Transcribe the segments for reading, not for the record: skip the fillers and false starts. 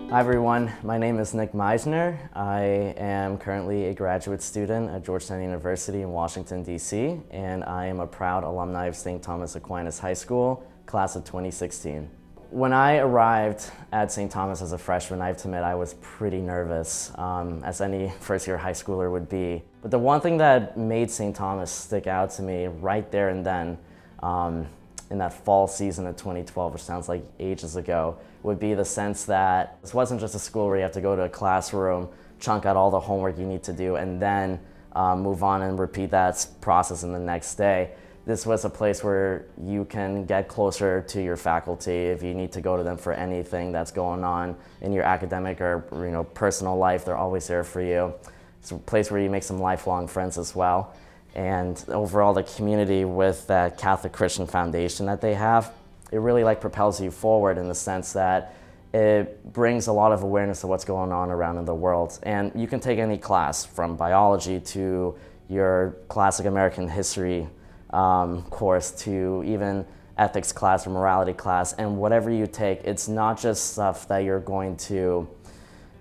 Hi everyone, my name is Nick Meissner. I am currently a graduate student at Georgetown University in Washington, D.C., and I am a proud alumni of St. Thomas Aquinas High School, class of 2016. When I arrived at St. Thomas as a freshman, I have to admit I was pretty nervous, as any first-year high schooler would be. But the one thing that made St. Thomas stick out to me right there and then, in that fall season of 2012, which sounds like ages ago, would be the sense that this wasn't just a school where you have to go to a classroom, chunk out all the homework you need to do, and then move on and repeat that process in the next day. This was a place where you can get closer to your faculty if you need to go to them for anything that's going on in your academic or personal life. They're always there for you. It's a place where you make some lifelong friends as well. And overall, the community with that Catholic Christian foundation that they have, it really propels you forward in the sense that it brings a lot of awareness of what's going on around in the world. And you can take any class, from biology to your classic American history course to even ethics class or morality class, and whatever you take, it's not just stuff that you're going to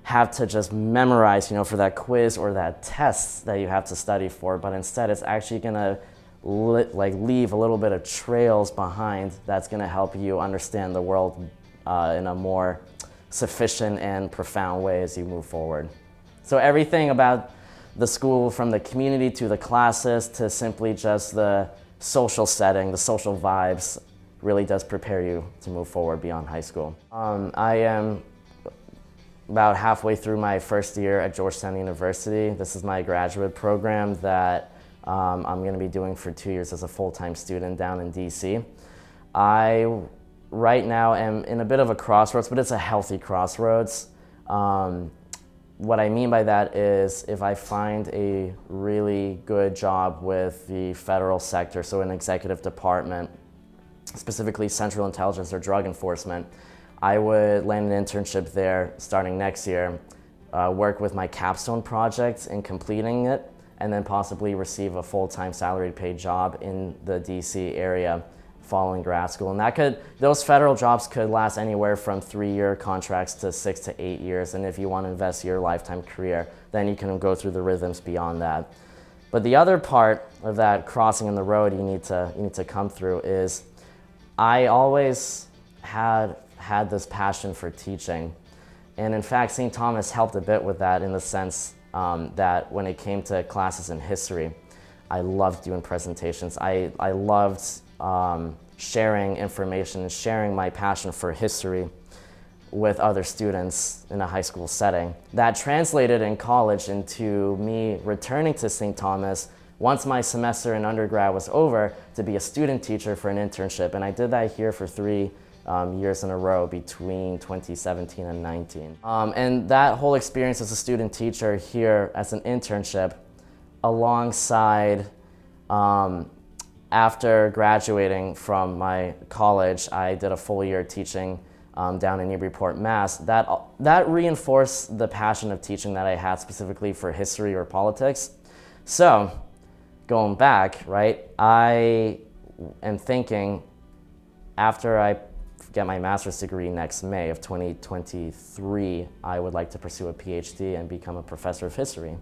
have to just memorize, for that quiz or that test that you have to study for, but instead it's actually gonna leave a little bit of trails behind that's gonna help you understand the world in a more sufficient and profound way as you move forward. So everything about the school, from the community to the classes to simply just the social setting, the social vibes, really does prepare you to move forward beyond high school. I am about halfway through my first year at Georgetown University. This is my graduate program that I'm going to be doing for 2 years as a full-time student down in DC. I right now am in a bit of a crossroads, but it's a healthy crossroads. What I mean by that is if I find a really good job with the federal sector, so an executive department, specifically Central Intelligence or Drug Enforcement, I would land an internship there starting next year, work with my capstone project in completing it, and then possibly receive a full-time salaried paid job in the DC area following grad school. And those federal jobs could last anywhere from 3-year contracts to 6 to 8 years. And if you want to invest your lifetime career, then you can go through the rhythms beyond that. But the other part of that crossing in the road you need to come through is I always had this passion for teaching. And in fact, St. Thomas helped a bit with that in the sense that when it came to classes in history, I loved doing presentations. I loved sharing information and sharing my passion for history with other students in a high school setting. That translated in college into me returning to St. Thomas once my semester in undergrad was over to be a student teacher for an internship. And I did that here for 3 years in a row between 2017 and 19. And that whole experience as a student teacher here as an internship alongside after graduating from my college, I did a full year teaching down in Newburyport, Mass. That reinforced the passion of teaching that I had specifically for history or politics. So going back, right, I am thinking after I get my master's degree next May of 2023, I would like to pursue a PhD and become a professor of history.